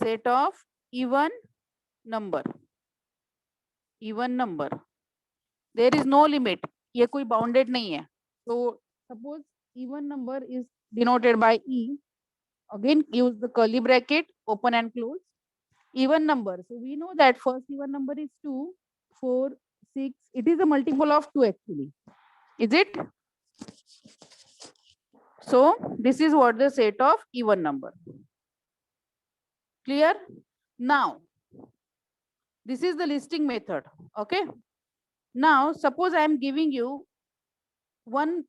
set of even number. Even number. There is no limit. ये कोई bounded नहीं है. So suppose even number is denoted by E. Again, use the curly bracket, open and close. Even number. So we know that first even number is 2, 4, 6. It is a multiple of 2 actually. Is it? So this is what the set of even number. Clear? Now, this is the listing method. Okay. Now, suppose I am giving you one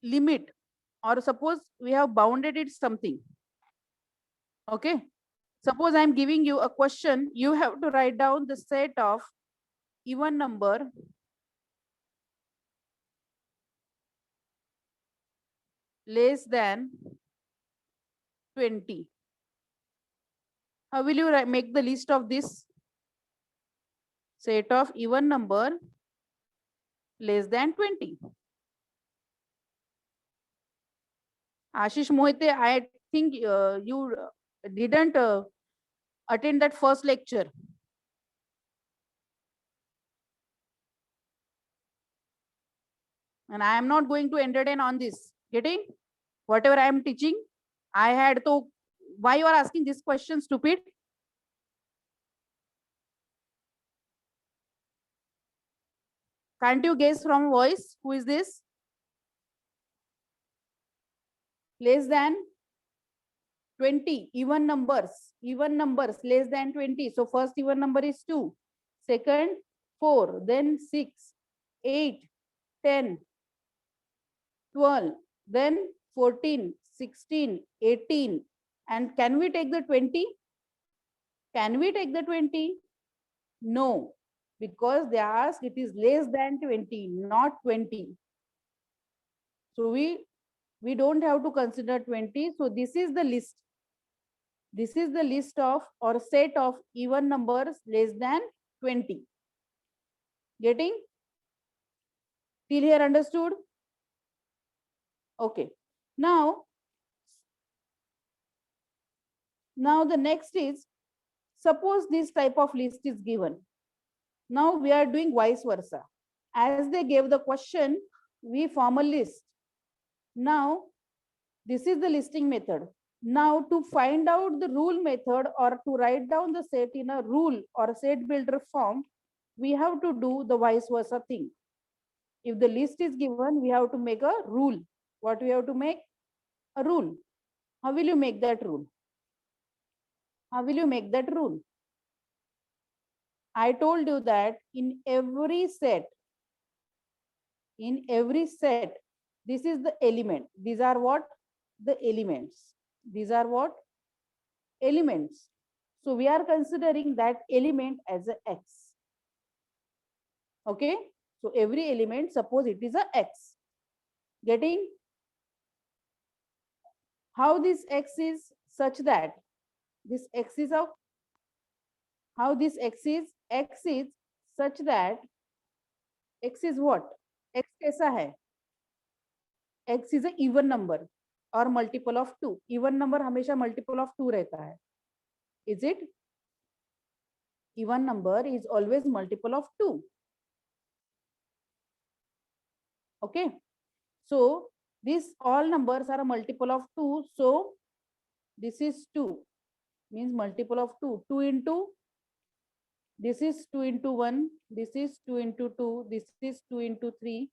limit, or suppose we have bounded it something. Okay. Suppose I am giving you a question. You have to write down the set of even number less than 20. How will you make the list of this? Set of even number less than 20. Ashish Mohite, I think you didn't attend that first lecture. And I am not going to entertain on this. Getting? Whatever I am teaching, I had to. Why you are asking this question, stupid? Can't you guess from voice? Who is this? Less than 20. Even numbers. Even numbers less than 20. So first even number is 2. Second, 4. Then 6, 8, 10, 12. Then 14, 16, 18. And can we take the 20? Can we take the 20? No, because they ask it is less than 20, not 20. So we don't have to consider 20. So this is the list. This is the list of or set of even numbers less than 20. Getting? Till here understood? Okay. Now the next is, suppose this type of list is given. Now we are doing vice versa. As they gave the question, we form a list. Now, this is the listing method. Now, to find out the rule method or to write down the set in a rule or set builder form, we have to do the vice versa thing. If the list is given, we have to make a rule. What we have to make? A rule. How will you make that rule? How will you make that rule? I told you that in every set, this is the element. These are what? The elements. These are what? Elements. So we are considering that element as a x. Okay. So every element, suppose it is a x. Getting? How this x is such that this x is of, how this x is such that x is what? X कैसा है? X is a even number or multiple of 2. Even number हमेशा multiple of 2 रहता है. Is it? Even number is always multiple of 2. Okay. So these all numbers are a multiple of 2. So this is 2 means multiple of 2. 2 into, this is 2 into 1. This is 2 into 2. This is 2 into 3.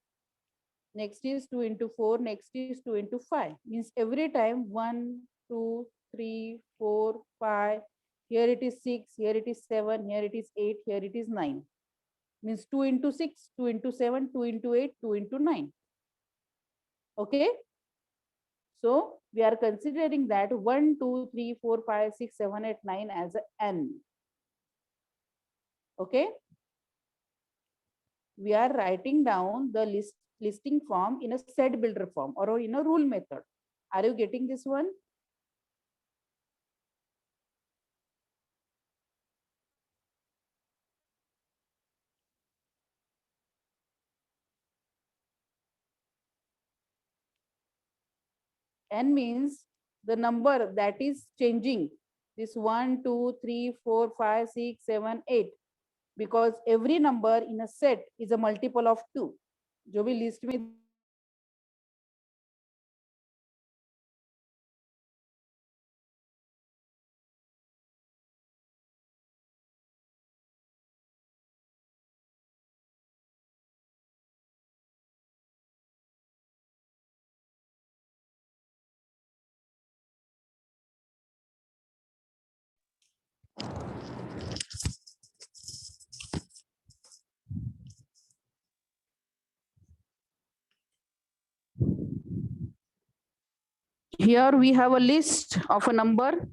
Next is 2 into 4. Next is 2 into 5. Means every time 1, 2, 3, 4, 5. Here it is 6. Here it is 7. Here it is 8. Here it is 9. Means 2 into 6, 2 into 7, 2 into 8, 2 into 9. Okay. So we are considering that 1, 2, 3, 4, 5, 6, 7, 8, 9 as n. Okay. We are writing down the listing form in a set builder form or in a rule method. Are you getting this one? N means the number that is changing. This 1, 2, 3, 4, 5, 6, 7, 8. Because every number in a set is a multiple of 2. जो भी list में here we have a list of a number.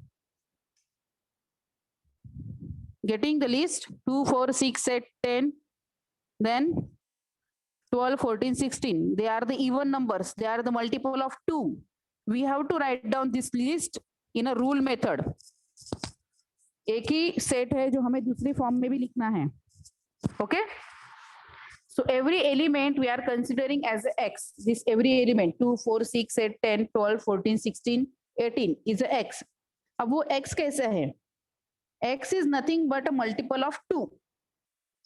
Getting the list 2, 4, 6, 8, 10, then 12, 14, 16. They are the even numbers. They are the multiple of 2. We have to write down this list in a rule method. एक ही set है जो हमें दूसरी form में भी लिखना है. Okay? So every element we are considering as x. This every element 2, 4, 6, 8, 10, 12, 14, 16, 18 is a x. अब वो x कैसा है? X is nothing but a multiple of 2.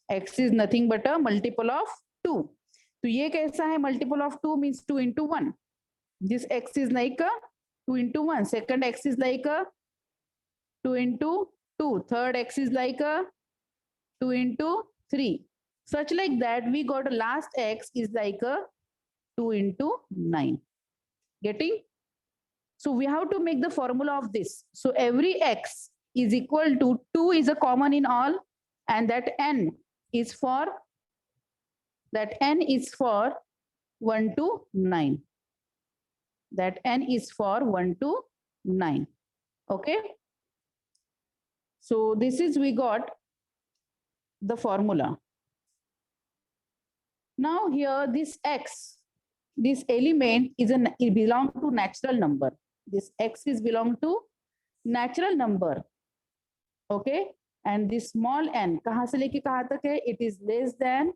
X is nothing but a multiple of 2. तो ये कैसा है? Multiple of 2 means 2 into 1. This x is like a 2 into 1. Second x is like a 2 into 2. Third x is like a 2 into 3. Such like that, we got last x is like a 2 into 9. Getting? So we have to make the formula of this. So every x is equal to 2 is a common in all, and that n is for 1 to 9. That n is for 1 to 9. Okay. So this is we got the formula. Now here this x, this element is it belong to natural number. This x is belong to natural number. Okay, and this small n कहाँ से लेके कहाँ तक है? It is less than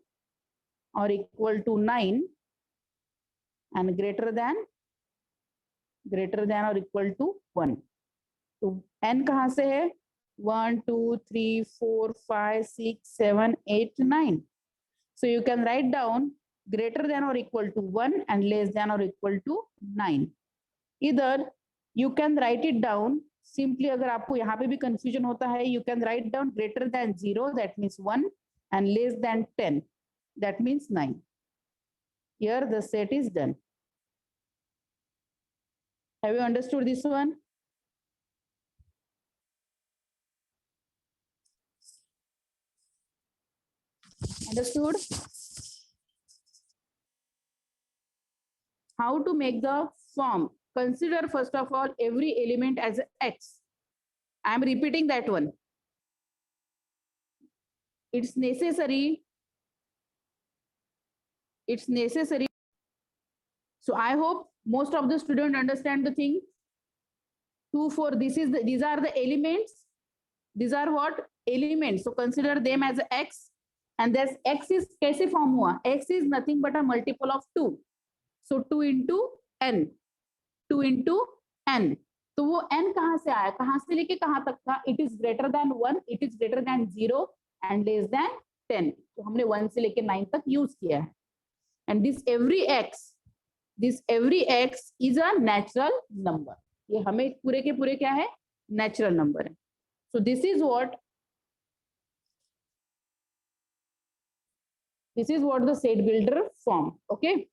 or equal to 9 and greater than or equal to 1. तो n कहाँ से है? 1, 2, 3, 4, 5, 6, 7, 8, 9. So you can write down greater than or equal to 1 and less than or equal to 9. Either you can write it down simply. अगर आपको यहाँ पे भी confusion होता है, you can write down greater than 0, that means 1, and less than 10, that means 9. Here the set is done. Have you understood this one? Understood? How to make the form? Consider first of all every element as x. I am repeating that one. It's necessary. It's necessary. So I hope most of the students understand the thing. 2, 4. These are the elements. These are what? Elements. So consider them as x. And this x is कैसे form हुआ? X is nothing but a multiple of 2. So 2 into n. 2 into n. तो वो n कहाँ से आया? कहाँ से लेके कहाँ तक था? It is greater than 1, it is greater than 0 and less than 10. तो हमने 1 से लेके 9 तक यूज किया है. And this every x is a natural number. ये हमें पूरे के पूरे क्या है? Natural number है. So this is what the set builder form. Okay.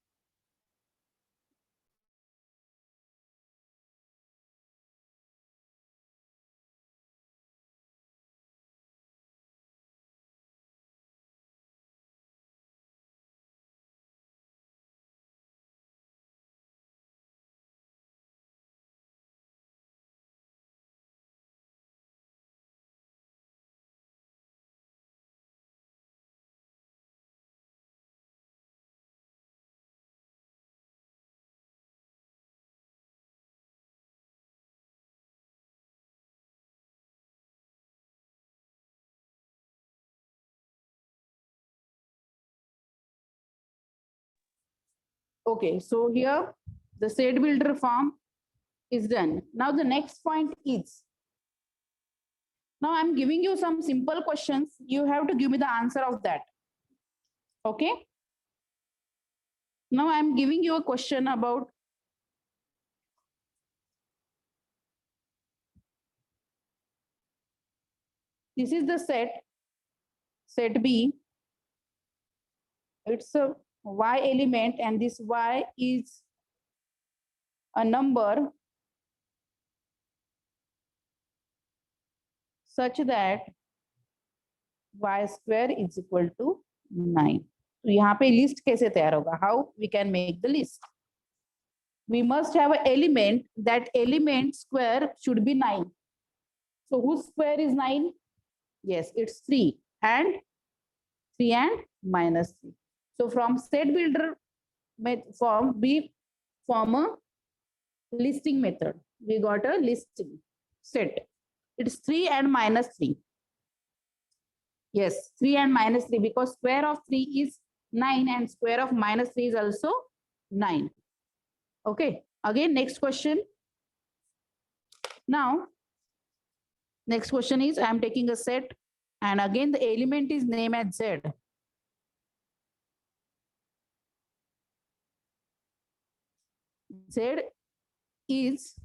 Okay, so here the set builder form is done. Now the next point is Now I'm giving you some simple questions. You have to give me the answer of that. Okay. Now I'm giving you a question about this is the set B. It's a Y element and this Y is a number such that y square is equal to 9. तो यहाँ पे list कैसे तैयार होगा? How we can make the list? We must have an element. That element square should be 9. So whose square is 9? Yes, it's 3 and minus 3. So from set builder form, we form a listing method. We got a listing set. It's 3 and minus 3. Yes, 3 and minus 3 because square of 3 is 9 and square of minus 3 is also 9. Okay, again, next question. Now, next question is I am taking a set and again the element is named as Z. Z is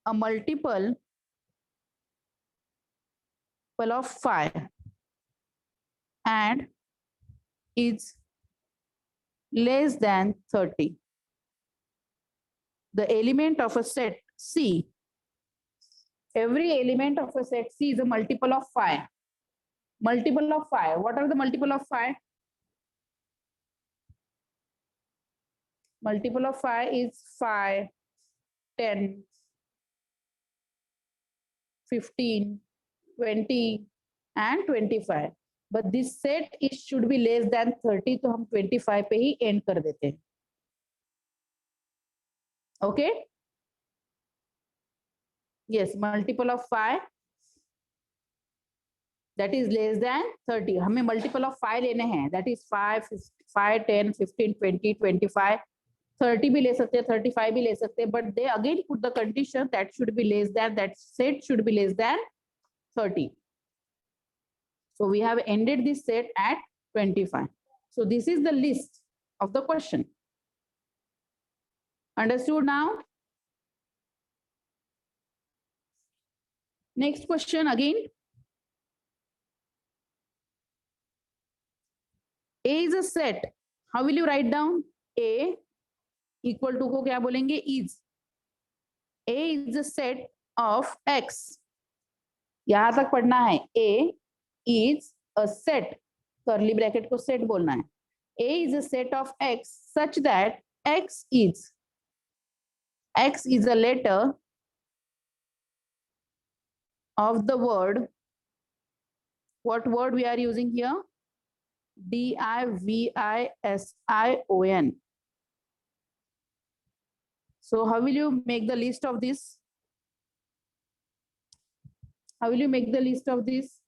a multiple of 5 and is less than 30. The element of a set C, every element of a set C is a multiple of 5. Multiple of 5. What are the multiple of 5? Multiple of 5 is 5, 10, 15, 20 and 25. But this set is should be less than 30, तो हम 25 पे ही end कर देते हैं. Okay? Yes, multiple of 5 that is less than 30. हमें multiple of 5 लेने हैं. That is 5, 10, 15, 20, 25. 30 भी ले सकते हैं, 35 भी ले सकते हैं, but they again put the condition that should be less than, that set should be less than 30. So we have ended this set at 25. So this is the list of the question. Understood now? Next question again. A is a set. How will you write down? A equal to को क्या बोलेंगे? Is. A is a set of X. यहां तक पढ़ना है. A is a set. Curly bracket को set बोलना है. A is a set of X such that X is a letter of the word. What word we are using here? Division. So how will you make the list of this? How will you make the list of this?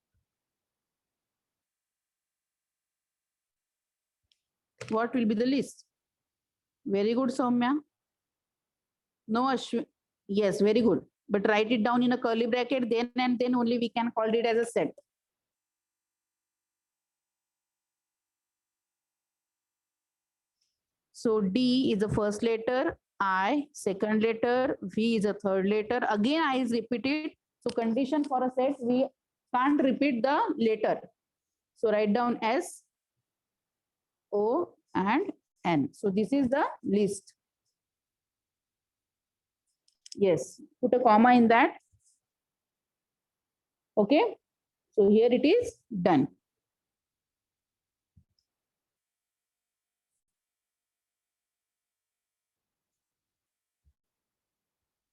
What will be the list? Very good, Soumya. No, Ashwin. Yes, very good. But write it down in a curly bracket, then and then only we can call it as a set. So D is the first letter, I second letter, V is a third letter. Again, I is repeated. So condition for a set, we can't repeat the letter. So write down S, O and N. So this is the list. Yes, put a comma in that. Okay, so here it is done.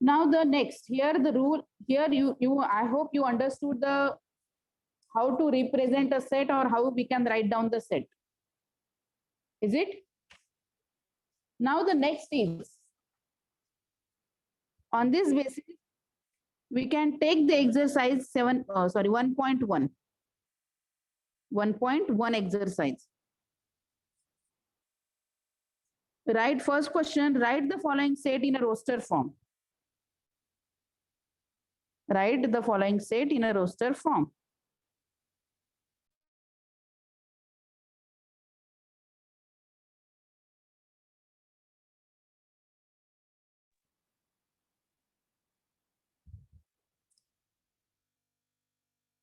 Now the next, here the rule, here I hope you understood the how to represent a set or how we can write down the set. Is it? Now the next is, on this basis, we can take the exercise 1.1. 1.1 exercise. Write first question, write the following set in a roster form. Write the following set in a roster form.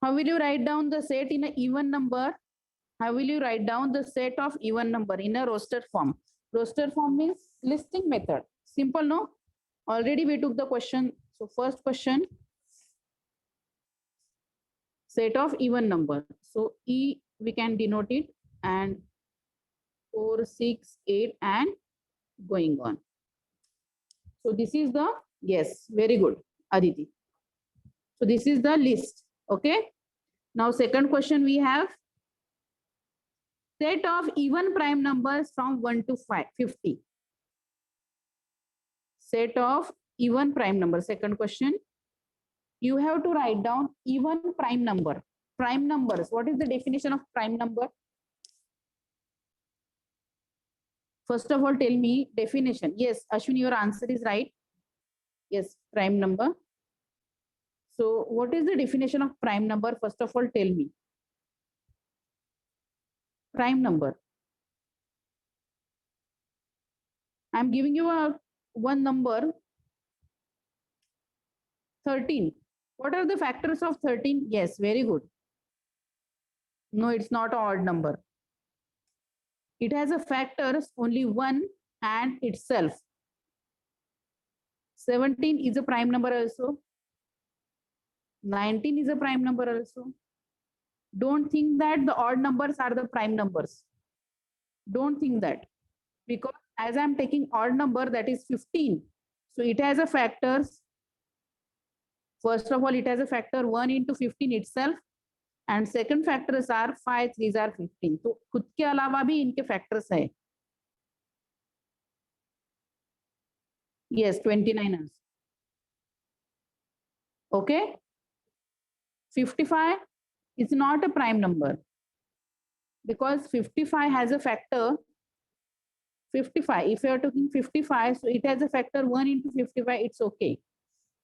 How will you write down the set in an even number? How will you write down the set of even number in a roster form? Roster form means listing method. Simple, no? Already we took the question. So first question, set of even number. So E we can denote it, and 4, 6, 8 and going on. So this is the, yes, very good, Aditi. So this is the list. Okay. Now second question we have, set of even prime numbers from 1 to 50. Set of even prime number. Second question, you have to write down even prime number. Prime numbers, what is the definition of prime number? First of all, tell me definition. Yes, Ashwin, your answer is right. Yes, prime number. So what is the definition of prime number? First of all, tell me. Prime number. I'm giving you one number, 13. What are the factors of 13? Yes, very good. No, it's not an odd number. It has a factors only 1 and itself. 17 is a prime number also. 19 is a prime number also. Don't think that the odd numbers are the prime numbers. Don't think that. Because as I'm taking odd number, that is 15. So it has a factors. First of all, it has a factor 1 into 15 itself. And second factors are 5, 3s are 15. तो खुद के अलावा भी इनके factors है. Yes, 29 is. Okay. 55 is not a prime number because 55 has a factor 55. If you are taking 55, so it has a factor 1 into 55, it's okay.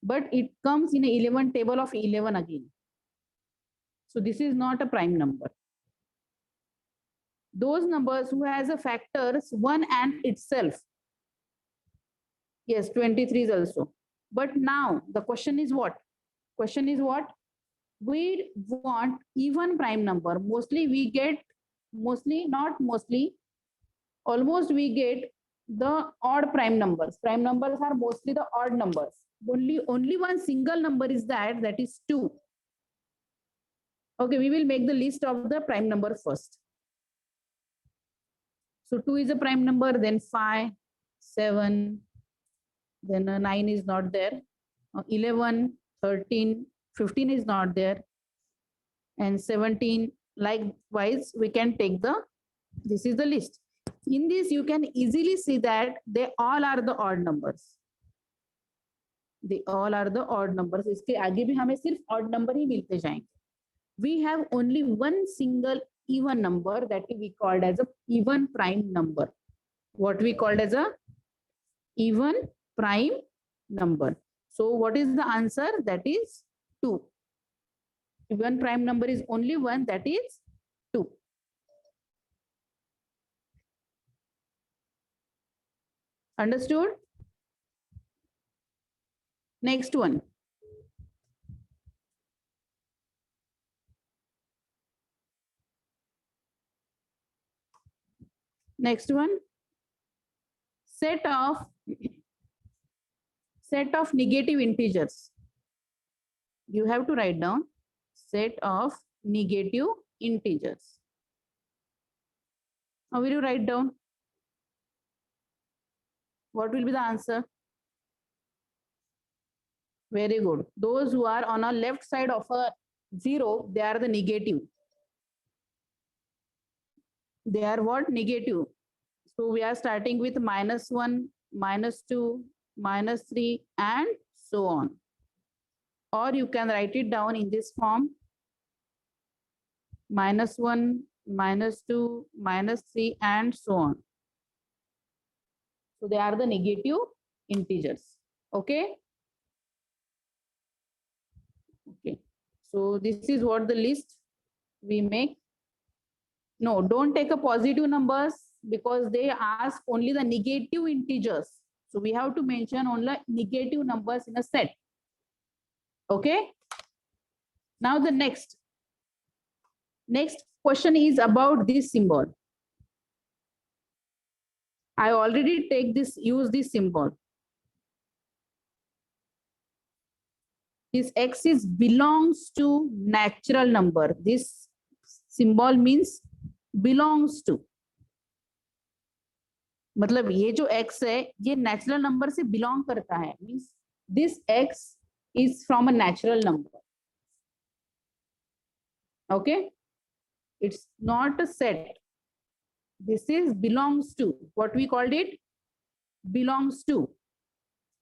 But it comes in a 11 table of 11 again. So this is not a prime number. Those numbers who has a factors 1 and itself. Yes, 23 is also. But now the question is what? Question is what? We want even prime number. Mostly we get, mostly, not mostly, almost we get the odd prime numbers. Prime numbers are mostly the odd numbers. Only one single number is that is 2. Okay, we will make the list of the prime number first. So 2 is a prime number, then 5, 7, then 9 is not there, 11, 13, 15 is not there, and 17. Likewise, we can take this is the list. In this, you can easily see that they all are the odd numbers. They all are the odd numbers. इसके आगे भी हमें सिर्फ odd number ही मिलते जाएंगे. We have only one single even number that we called as a even prime number. What we called as a even prime number. So what is the answer? That is 2. Even prime number is only one, that is 2. Understood? Next one. Next one. Set of negative integers. You have to write down set of negative integers. How will you write down? What will be the answer? Very good. Those who are on a left side of a 0, they are the negative. They are what? Negative. So we are starting with -1, -2, -3, and so on. Or you can write it down in this form: -1, -2, -3, and so on. So they are the negative integers. Okay. So this is what the list we make. No, don't take a positive numbers because they ask only the negative integers. So we have to mention only negative numbers in a set. Okay. Now the next question is about this symbol. I already use this symbol. This X is belongs to natural number. This symbol means belongs to. मतलब ये जो X है ये natural number से belong करता है. Means this X is from a natural number. Okay. It's not a set. This is belongs to. What we called it? Belongs to.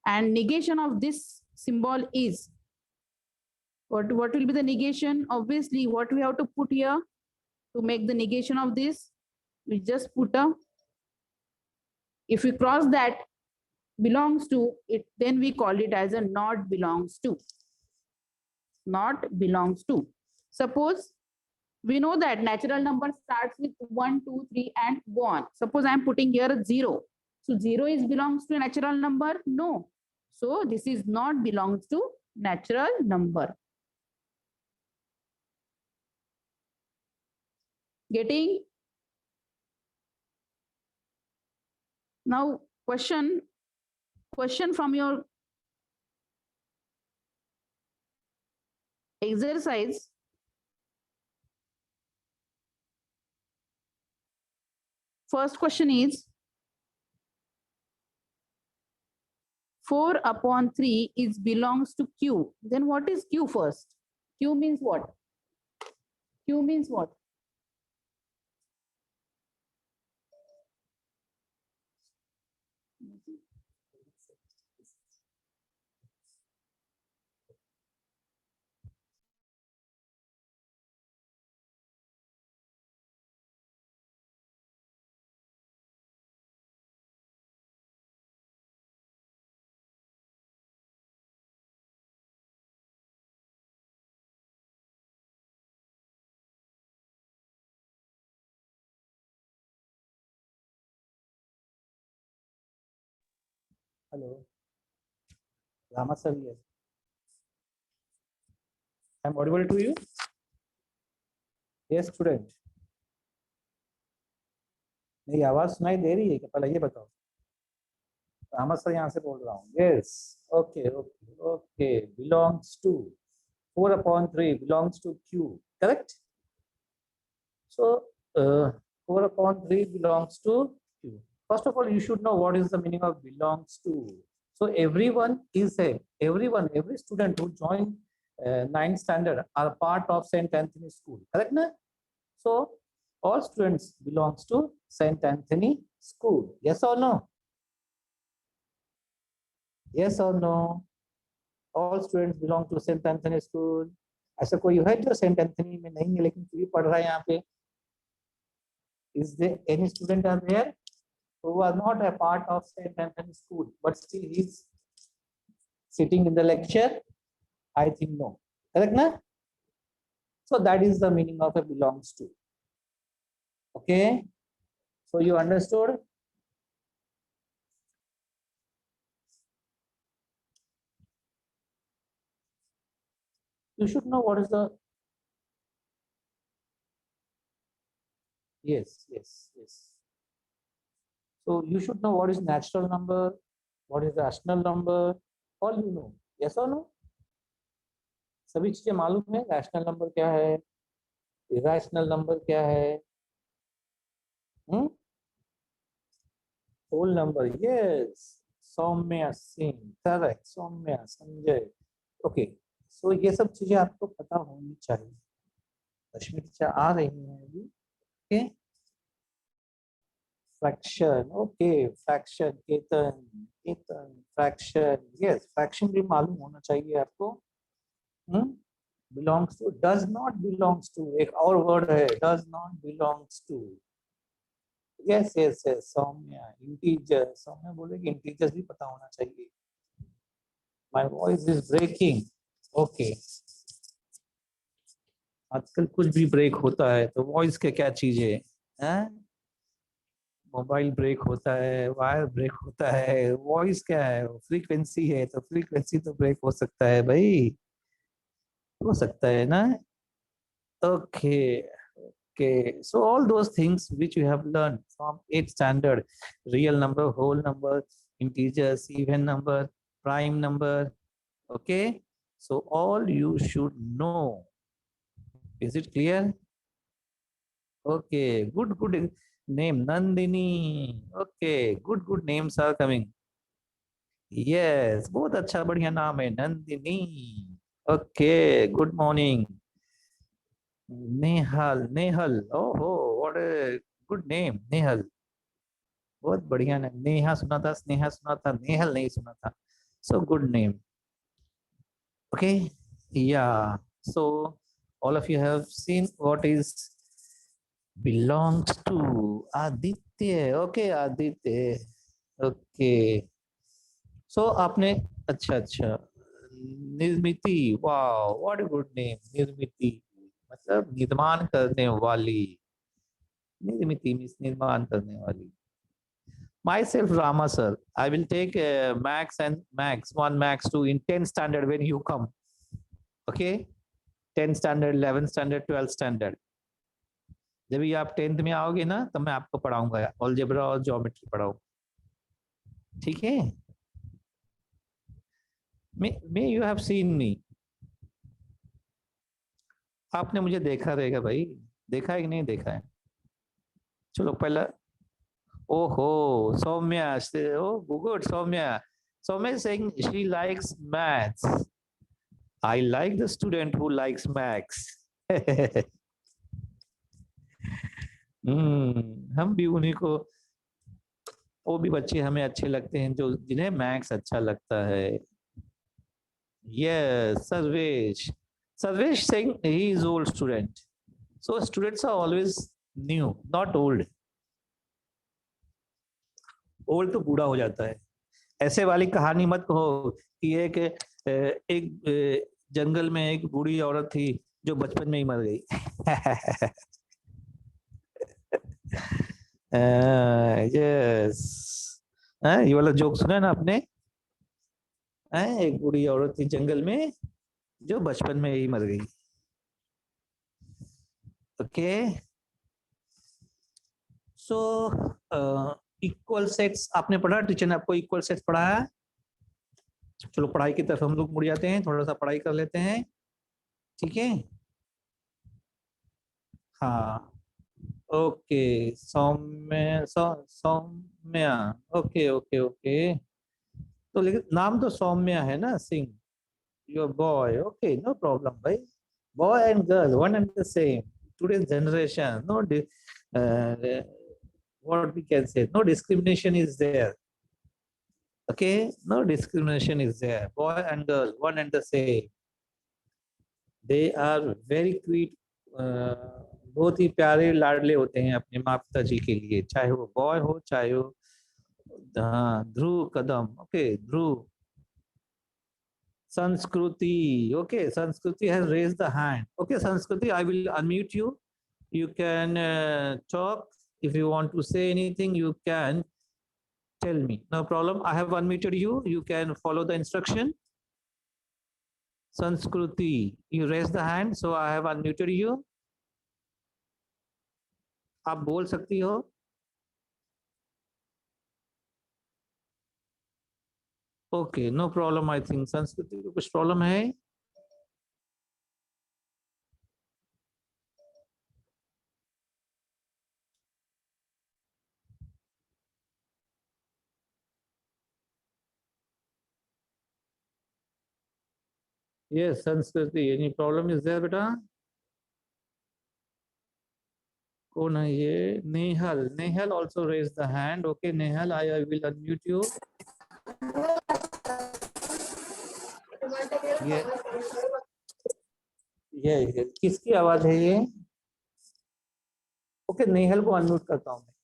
And negation of this symbol is. What will be the negation? Obviously, what we have to put here to make the negation of this? We just put a. If we cross that belongs to it, then we call it as a not belongs to. Not belongs to. Suppose we know that natural number starts with 1, 2, 3 and go on. Suppose I am putting here a 0. So 0 is belongs to a natural number? No. So this is not belongs to natural number. Getting? Now question from your exercise. First question is 4/3 is belongs to Q. Then what is Q first? Q means what? Q means what? Hello. Rama sir, yes. I'm audible to you? Yes, student. मेरी आवाज सुनाई दे रही है क्या? पहले ये बताओ. Rama sir यहाँ से बोल रहा हूँ. Yes. Okay. Belongs to 4/3 belongs to Q. Correct? So 4/3 belongs to Q. First of all, you should know what is the meaning of belongs to. So every student who joined 9th standard are part of St. Anthony School. Correct? Na? So all students belongs to St. Anthony School. Yes or no? Yes or no? All students belong to St. Anthony School. ऐसा कोई है जो Saint Anthony में नहीं है लेकिन भी पढ़ रहा है यहाँ पे? Is there any student are there who are not a part of St. Anthony School but still he is sitting in the lecture? I think no. Correct na? So that is the meaning of a belongs to. Okay. So you understood? You should know what is the. Yes. So you should know what is natural number, what is rational number, all you know. Yes or no? सभी चीजें मालूम है. Rational number क्या है, irrational number क्या है, whole number. Yes, Saumya Singh, correct. Saumya, Sanjay. Okay. So ये सब चीजें आपको पता होनी चाहिए. रश्मि टीचर आ रही हैं अभी. Okay. Fraction. Okay. Fraction. Ketan fraction. Yes, fraction भी मालूम होना चाहिए आपको. belongs to, does not belongs to, एक और वर्ड है, does not belongs to. yes Saumya. Integer. Saumya बोलेगी इंटीजर्स भी पता होना चाहिए. my voice is breaking. okay. आजकल कुछ भी ब्रेक होता है तो वॉइस के क्या चीज है? मोबाइल ब्रेक होता है, वायर ब्रेक होता है, वॉइस क्या है? फ्रीक्वेंसी है, तो फ्रीक्वेंसी तो ब्रेक हो सकता है भाई, हो सकता है ना? Okay, okay. So all those things which you have learned from 8th standard, real number, whole number, integers, even number, prime number. Okay. So all you should know. Is it clear? Okay. Good, good name, Nandini. Okay. Good, good names are coming. Yes. बहुत अच्छा बढ़िया नाम है Nandini. Okay. Good morning. Nehal, Nehal, ओहो, what a good name, Nehal. बहुत बढ़िया नाम. नेहा सुना था, स्नेहा सुना था, नेहल नहीं सुना था. So good name. Okay. Yeah. So all of you have seen what is belongs to Aditya. Okay, Aditya. Okay. So आपने, अच्छा अच्छा, Nirmiti. Wow, what a good name, Nirmiti. मतलब निर्माण करने वाली. निर्मिति मीन्स निर्माण करने वाली. Myself, Rama sir. I will take Max and Max 1, Max 2 in 10th standard when you come. Okay? 10th standard, 11th standard, 12th standard. जब भी आप 10th में आओगे ना, तब मैं आपको पढ़ाऊंगा, अलजेब्रा और ज्योमेट्री पढ़ाऊंगा. ठीक है? May you have seen me. आपने मुझे देखा रहेगा भाई. देखा है कि नहीं देखा है? चलो पहला. ओहो, Saumya. Oh, good, Soumya. Soumya is saying she likes maths. I like the student who likes maths. हम भी उन्हीं को, वो भी बच्चे हमें अच्छे लगते हैं जो जिन्हें मैथ्स अच्छा लगता है. Yes, Sarvesh. Sarvesh saying he is old student. So students are always new, not old. Old तो बूढ़ा हो जाता है. ऐसे वाली कहानी मत कहो कि एक जंगल में एक बूढ़ी औरत थी जो बचपन में ही मर गई. यस. ये वाला जोक सुना है ना आपने? एक बूढ़ी औरत थी जंगल में जो बचपन में ही मर गई. ओके. सो इक्वल सेट्स आपने पढ़ा? टीचर ने आपको इक्वल सेट्स पढ़ाया? चलो पढ़ाई की तरफ हम लोग मुड़ जाते हैं, थोड़ा सा पढ़ाई कर लेते हैं. ठीक है. हाँ. Okay. Saumya. Okay okay okay. तो लेकिन नाम तो सौम्या है ना, Singh. Your boy. Okay, no problem भाई. Boy and girl one and the same. Today's generation, no, what we can say, no discrimination is there. Okay, no discrimination is there. Boy and girl, one and the same. They are very sweet. बहुत ही प्यारे लाडले होते हैं अपने माता पिता जी के लिए, चाहे वो बॉय हो चाहे वो, हाँ, ध्रुव कदम. Okay, Dhruv. Sanskriti. Okay, Sanskriti has raised the hand. Okay, Sanskriti, I will unmute you. You can talk. If you want to say anything, you can tell me. No problem. I have unmuted you. You can follow the instruction. Sanskriti, you raised the hand, so I have unmuted you. आप बोल सकती हो. Okay, no problem. I think संस्कृति को कुछ problem है. Yes, संस्कृति. Any problem is there, बेटा? कौन है ये? Nehal. Nehal also raised the hand. Okay, Nehal, I will unmute you. ये किसकी आवाज है ये? ओके, नेहल को अनम्यूट करता हूँ मैं.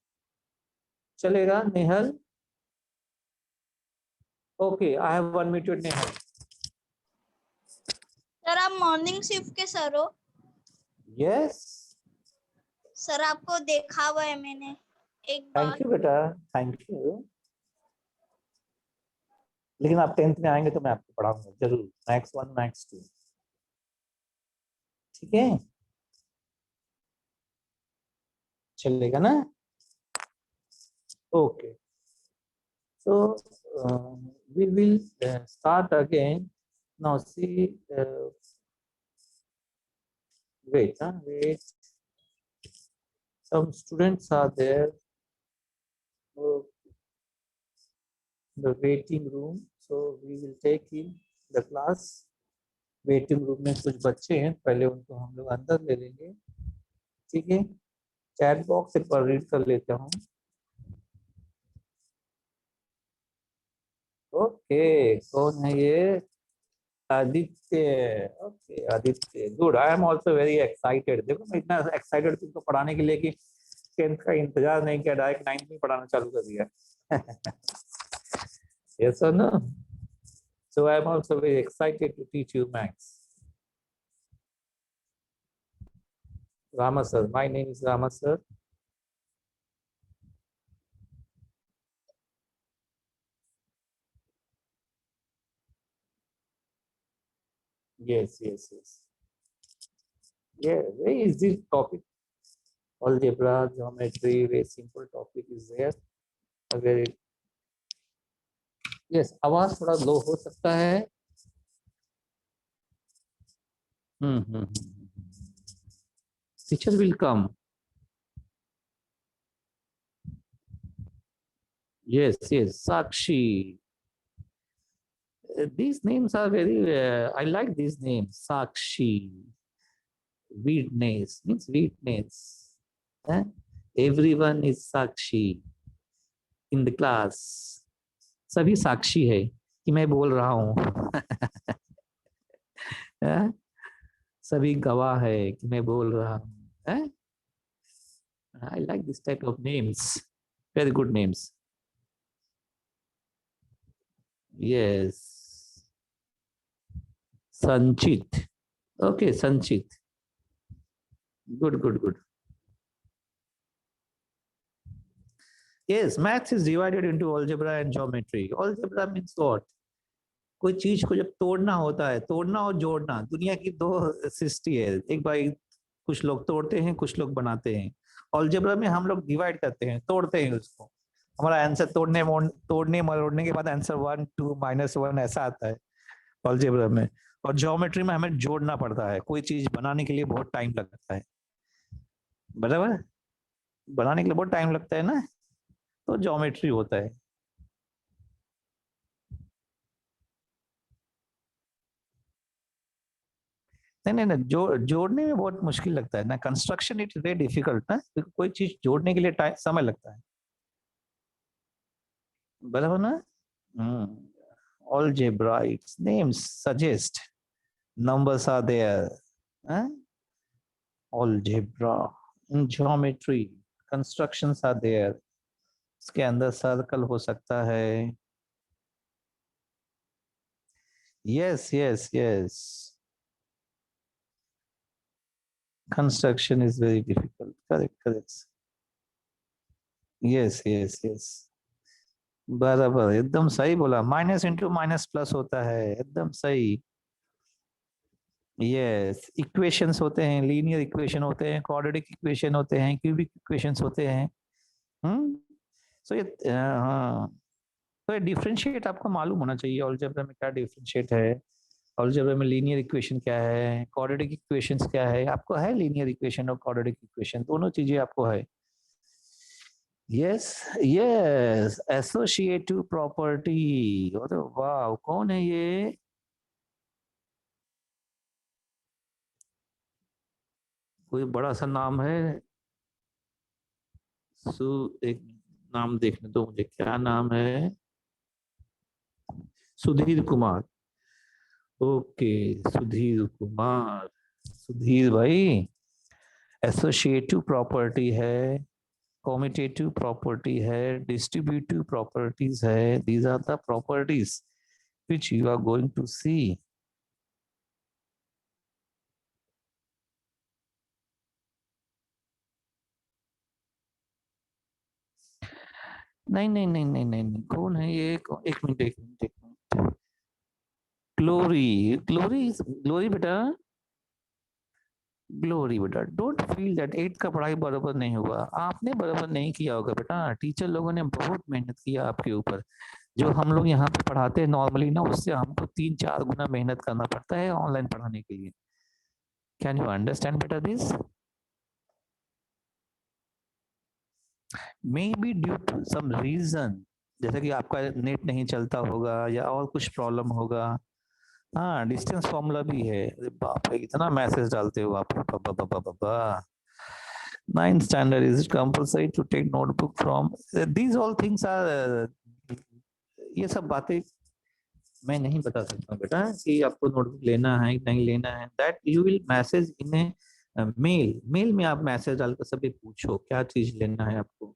चलेगा Nehal? Okay, I have unmuted Nehal. Sir आप मॉर्निंग शिफ्ट के सर हो? यस, सर आपको देखा हुआ है मैंने एक बार। थैंक यू बेटा, थैंक यू। लेकिन आप 10th में आएंगे तो मैं आपको पढ़ाऊंगा जरूर, मैक्स 1 मैक्स 2, ठीक है, चलेगा ना? Okay, so we will start again now. See, wait, some students are there, the waiting room, so we will take in the class. Waiting room में कुछ बच्चे हैं, पहले उनको हम लोग अंदर ले लेंगे, ठीक है। चैट बॉक्स एक बार रीड कर लेता हूँ। ओके, कौन है ये? Aditya. Okay Aditya, good. I am also very excited. देखो मैं इतना एक्साइटेड तुमको पढ़ाने के लिए कि 10th का इंतजार नहीं किया, डायरेक्ट 9th में पढ़ाना चालू कर दिया। यस और no? So I am also very excited to teach you maths. Rama sir, my name is Rama sir. Yes, yes, yes. Yeah, very easy topic. Algebra, geometry, very simple topic is there. Very yes, आवाज थोड़ा लो हो सकता है। Teacher will come. Yes, yes, Sakshi. These names are very. I like these names. Sakshi. Witness means witness. Eh? Everyone is Sakshi in the class. सभी साक्षी है कि मैं बोल रहा हूँ। सभी गवाह है कि मैं बोल रहा हूँ। I like this type of names. Very good names. Yes. Sanchit. Okay, Sanchit. Good, good, good. Yes, maths is divided into algebra and geometry. Algebra means what? कोई चीज को जब तोड़ना होता है, तोड़ना और जोड़ना दुनिया की दो सृष्टि है। एक भाई कुछ लोग तोड़ते हैं, कुछ लोग बनाते हैं। अलजेब्रा में हम लोग डिवाइड करते हैं, तोड़ते हैं उसको। हमारा आंसर तोड़ने मरोड़ने के बाद आंसर 1 2 -1 ऐसा आता है अलजेब्रा में। और ज्योमेट्री में हमें जोड़ना पड़ता है। कोई चीज बनाने के लिए बहुत टाइम लगता है, बराबर? बनाने के लिए बहुत टाइम लगता है ना, तो ज्योमेट्री होता है। नहीं, जोड़ने में बहुत मुश्किल लगता है ना। Construction it is very difficult ना, कोई चीज जोड़ने के लिए समय लगता है, बराबर ना? Algebra, its names suggest numbers are there. Algebra, in geometry, constructions are there. इसके अंदर सर्कल हो सकता है। Yes, yes, yes. Construction is very difficult. Correct, correct. Yes, yes, yes. बराबर, एकदम सही बोला। माइनस इंटू माइनस प्लस होता है, एकदम सही। यस, इक्वेशंस होते हैं, लीनियर इक्वेशन होते हैं, क्वाड्रेटिक इक्वेशन होते हैं, क्यूबिक इक्वेशंस होते हैं। सो ये हाँ, तो ये डिफरेंशिएट आपको मालूम होना चाहिए अलजेब्रा में क्या डिफरेंशिएट है, अलजेब्रा में लीनियर इक्वेशन क्या है, क्वाड्रेटिक इक्वेशंस क्या है। आपको है लीनियर इक्वेशन और क्वाड्रेटिक इक्वेशन, दोनों चीजें आपको है। Yes yes, associative property. अरे वाह, कौन है ये? कोई बड़ा सा नाम है। एक नाम देखने दो मुझे, क्या नाम है? सुधीर कुमार। ओके, सुधीर कुमार। सुधीर भाई, एसोसिएटिव प्रॉपर्टी है, कॉम्यूटेटिव प्रॉपर्टी है, डिस्ट्रीब्यूटिव प्रॉपर्टीज है। These are the properties which you are going to see. नहीं नहीं नहीं नहीं नहीं नहीं, कौन है ये? एक मिनट एक मिनट एक मिनट। ग्लोरी, ग्लोरी, ग्लोरी बेटा, ग्लोरी बेटा, डोंट फील दैट 8 का पढ़ाई बराबर नहीं हुआ। आपने बराबर नहीं किया होगा बेटा, टीचर लोगों ने बहुत मेहनत किया आपके ऊपर। जो हम लोग यहाँ पे पढ़ाते हैं नॉर्मली ना, उससे हमको 3-4 गुना मेहनत करना पड़ता है ऑनलाइन पढ़ाने के लिए। कैन यू अंडरस्टैंड बेटा this? May be due to some reason, जैसे कि आपका नेट नहीं चलता होगा या और कुछ प्रॉब्लम होगा। हाँ, डिस्टेंस फॉर्मूला भी है। अरे बाप रे, इतना मैसेज डालते हो आप। बाबा, 9th standard, is it compulsory to take notebook from these all things are ये सब बातें मैं नहीं बता सकता बेटा कि आपको नोटबुक लेना है नहीं लेना है। That you will message in a mail. Mail में आप मैसेज डालकर सभी पूछो क्या चीज लेना है आपको।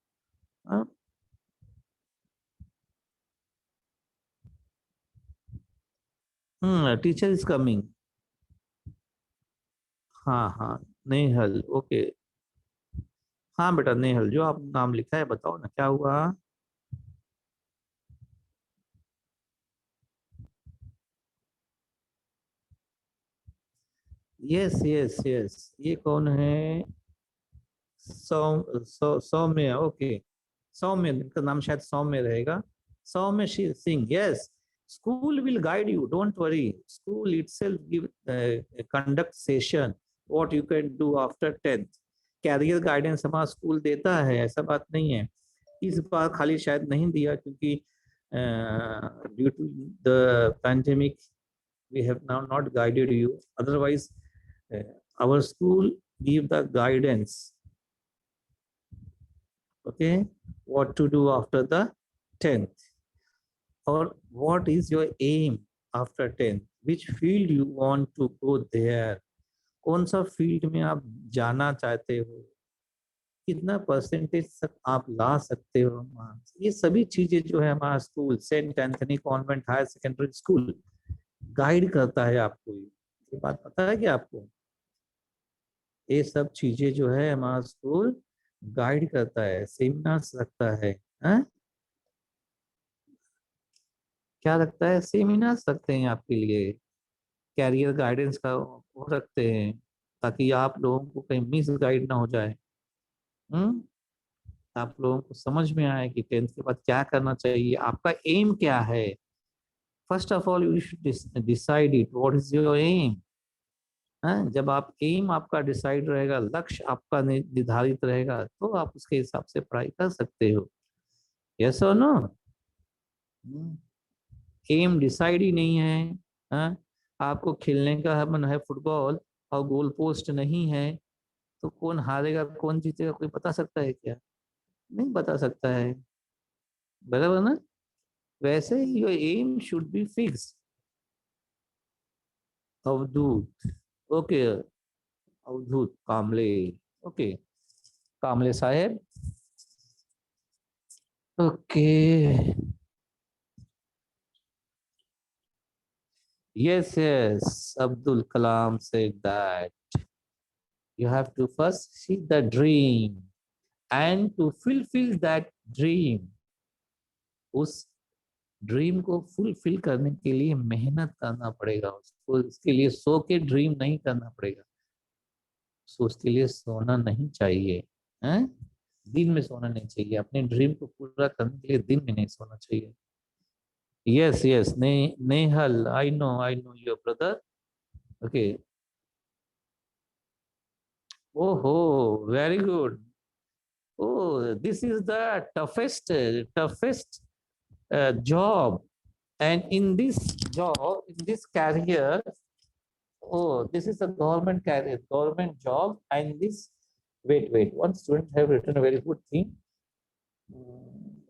Teacher is coming. हाँ हाँ, नेहल, ओके। हाँ बेटा नेहल, जो आप नाम लिखा है बताओ ना क्या हुआ। यस यस यस, ये कौन है? सौम्य, ओके। सौम्य, इनका नाम शायद सौम्य रहेगा। Saumya Singh, yes. School will guide you, don't worry. School itself give conduct session what you can do after 10th। Career guidance हमारा स्कूल देता है, ऐसा बात नहीं है। इस बार खाली शायद नहीं दिया क्योंकि due to the pandemic we have now not guided you. Otherwise our school give the guidance, okay, what to do after the 10th, or what is your aim after 10th, which field you want to go there, कौन सा field में आप जाना चाहते हो, कितना percentage तक आप ला सकते हो मार्क्स। ये सभी चीजें जो है हमारा school saint Anthony convent higher secondary school guide करता है आपको। ये बात पता है कि आपको ये सब चीजें जो है हमारा स्कूल गाइड करता है, सेमिनार्स रखता है। हाँ? क्या रखता है? सेमिनार्स रखते हैं आपके लिए, कैरियर गाइडेंस का वो रखते हैं, ताकि आप लोगों को कहीं मिस गाइड ना हो जाए। हम्म, आप लोगों को समझ में आए कि 10th के बाद क्या करना चाहिए, आपका एम क्या है। First of all you should decide it, what is your aim. हाँ, जब आप एम आपका डिसाइड रहेगा, लक्ष्य आपका निर्धारित रहेगा, तो आप उसके हिसाब से पढ़ाई कर सकते हो। यस और नो? एम डिसाइड ही नहीं है। हाँ? आपको खेलने का मन है फुटबॉल और गोल पोस्ट नहीं है, तो कौन हारेगा कौन जीतेगा कोई बता सकता है क्या? नहीं बता सकता है, बराबर ना? वैसे ही your aim should be fix. Avdhut, okay. Avdhut Kamle, okay. Kamle साहेब, okay. Yes, yes. Abdul Kalam said that you have to first see the dream and to fulfill that dream. उस ड्रीम को फुलफिल करने के लिए मेहनत करना पड़ेगा उसको। इसके लिए सो के ड्रीम नहीं करना पड़ेगा। सो उसके लिए सोना नहीं चाहिए, हैं? दिन में सोना नहीं चाहिए। अपने ड्रीम को पूरा करने के लिए दिन में नहीं सोना चाहिए। Yes, yes. Nehal, I know your brother. Okay. Oh, very good. Oh, this is the toughest job, and in this job, in this career, oh, this is a government career, government job, and this. Wait. One student have written a very good thing.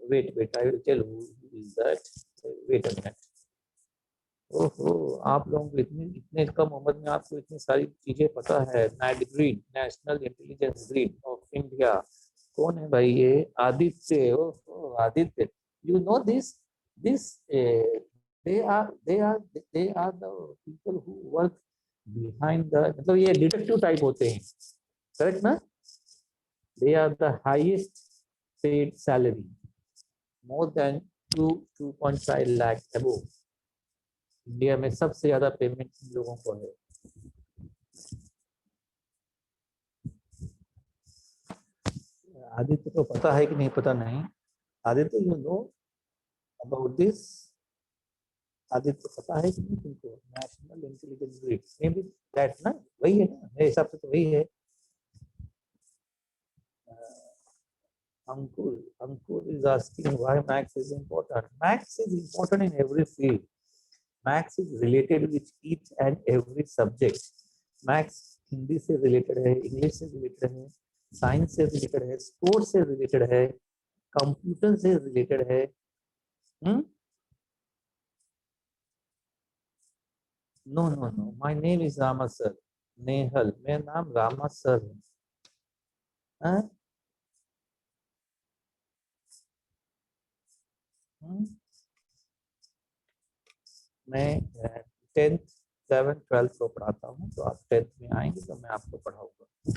Wait. I will tell who is that. Wait a minute. ओहो, आप लोगों को इतनी इतने कम उम्र में आपको इतनी सारी चीजें पता है। NATGRID, national intelligence grid of India. कौन है भाई ये? आदित्य। ओहो Aditya, you know this this they are the people who work behind the, मतलब ये डिटेक्टिव टाइप होते हैं, करेक्ट ना? They are the highest paid salary. more than 2.5 lakh above. India में सबसे ज्यादा पेमेंट लोगों को है। आदित्य को पता है कि नहीं पता नहीं। Aditya you know about this? Aditya पता है कि नहीं तुमको? National intelligence grid may be that ना, वही है ना, मेरे हिसाब से तो वही है। Ankur is asking why maths is important. Maths is important in every field. Maths is related with each and every subject. Maths Hindi से रिलेटेड है, इंग्लिश से रिलेटेड है, साइंस से रिलेटेड है, स्पोर्ट्स से रिलेटेड है, कंप्यूटर से रिलेटेड है। No no no, my name is Rama sir. Nehal, मेरा नाम रामा सर है। हाँ? मैं 10th 11th 12th को पढ़ाता हूँ, तो आप 10th में आएंगे तो मैं आपको पढ़ाऊंगा,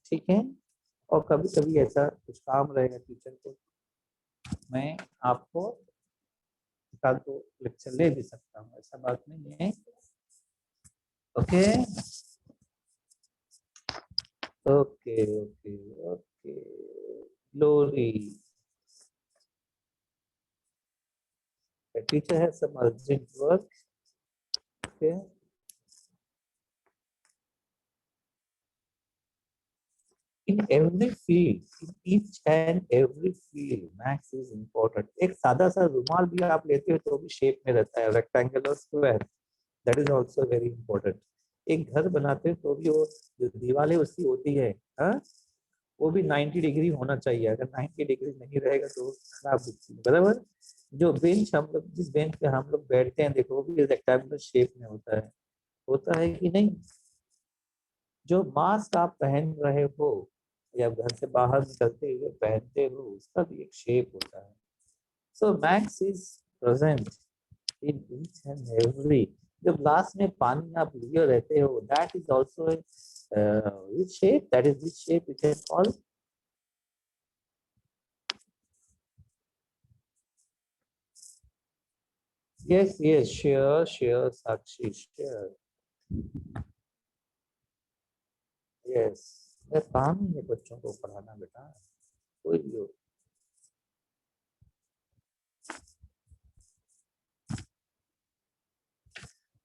ठीक है। और कभी कभी ऐसा कुछ काम रहेगा टीचर को, मैं आपको एकाध दो लेक्चर ले भी सकता हूँ, ऐसा बात नहीं है। Okay okay okay okay. Glory, teacher है some urgent work. Okay. In every field, in each and every field, maths is important. एक सादा सा रुमाल भी आप लेते हो तो भी शेप में रहता है, रेक्टेंगल और square, that is also very important. एक घर बनाते हो तो भी वो जो दीवारें उसकी होती है, हाँ, वो भी 90 डिग्री होना चाहिए। अगर 90 डिग्री नहीं रहेगा तो खराब दिखती है, बराबर। जो बेंच हम लोग, जिस बेंच पे हम लोग बैठते हैं, देखो वो भी रेक्टेंगुलर शेप में होता है कि नहीं। जो मास्क आप पहन रहे हो या घर से बाहर निकलते हुए पहनते हो, उसका भी एक शेप होता है। सो maths is present in each and every. जो ग्लास में पानी आप लिए रहते हो, that is also which shape, that is which shape it is called? Yes, sure, Sakshi, sure. Yes, मेरा काम ही है बच्चों को पढ़ाना बेटा, कोई भी हो।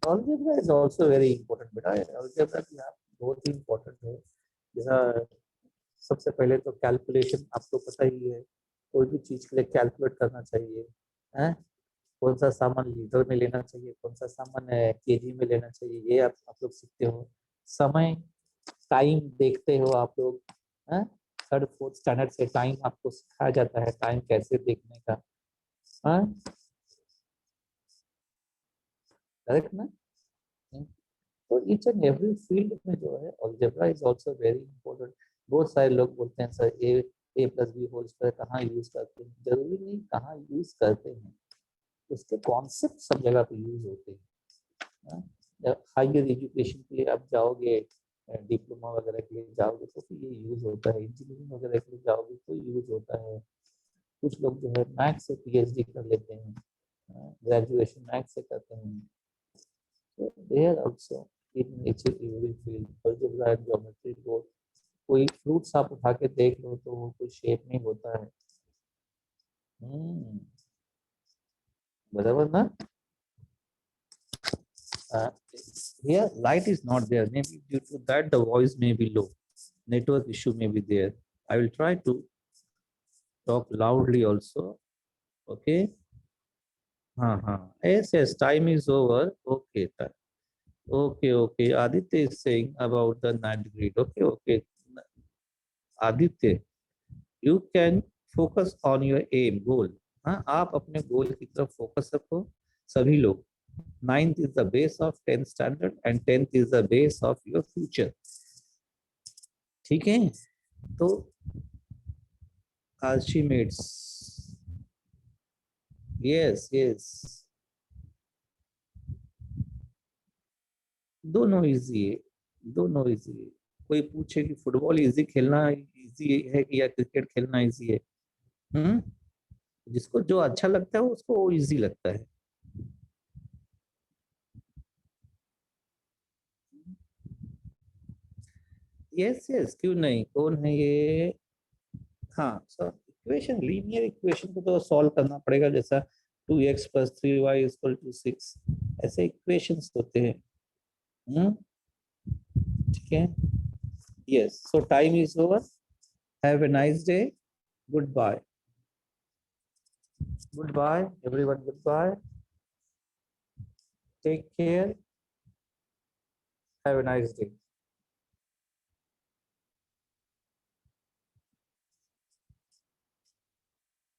Algebra is also very important बेटा, algebra भी आप बहुत ही important है। जैसा सबसे पहले तो कैलकुलेशन आपको पता ही है, कोई भी चीज के लिए कैलकुलेट करना चाहिए, हैं? कौन सा सामान लीटर में लेना चाहिए, कौन सा सामान केजी में लेना चाहिए, ये आप लोग सीखते हो। समय, टाइम देखते हो आप लोग, हैं? 3rd 4th स्टैंडर्ड से टाइम आपको सिखाया जाता है, टाइम कैसे देखने का, हाँ, करेक्ट ना। तो ईच एंड एवरी फील्ड में जो है algebra is also very important. बहुत सारे लोग बोलते हैं सर ए प्लस बी होल स्क्वायर कहाँ यूज करते हैं, जरूरी नहीं कहाँ यूज करते हैं, उसके कॉन्सेप्ट सब जगह पे यूज होते हैं। जब हायर एजुकेशन के लिए आप जाओगे, डिप्लोमा वगैरह के लिए जाओगे तो फिर ये यूज होता है, इंजीनियरिंग वगैरह के लिए जाओगे तो यूज होता है। कुछ लोग जो है मैथ्स से पीएचडी कर लेते हैं, ग्रेजुएशन मैथ्स से करते हैं। So there also in every field, algebra and geometry both, कोई फ्रूट्स आप उठा के देख लो तो वो कोई शेप नहीं होता है, बराबर ना। Here light is not there, maybe due to that the voice may be low, network issue may be there. I will try to talk loudly also. Okay, yes, time is over. Okay, okay, Aditya is saying about the night grid. Okay, Aditya, you can focus on your aim goal. हाँ, आप अपने गोल की तरफ focus रखो सभी लोग। 9th is the base of 10th standard and 10th is the base of your future, ठीक है। तो Archimedes, yes, दोनों इजी है, दोनों इजी है। कोई पूछे कि फुटबॉल इजी खेलना इजी है कि या क्रिकेट खेलना इजी है, जिसको जो अच्छा लगता है उसको वो इजी लगता है। यस यस, क्यों नहीं, कौन है ये? हाँ, सर इक्वेशन, लीनियर इक्वेशन को तो सॉल्व करना पड़ेगा, जैसा 2x + 3y = 6, ऐसे इक्वेशंस होते हैं। ठीक है, yes, so time is over, have a nice day, goodbye, goodbye everyone, goodbye, take care, have a nice day.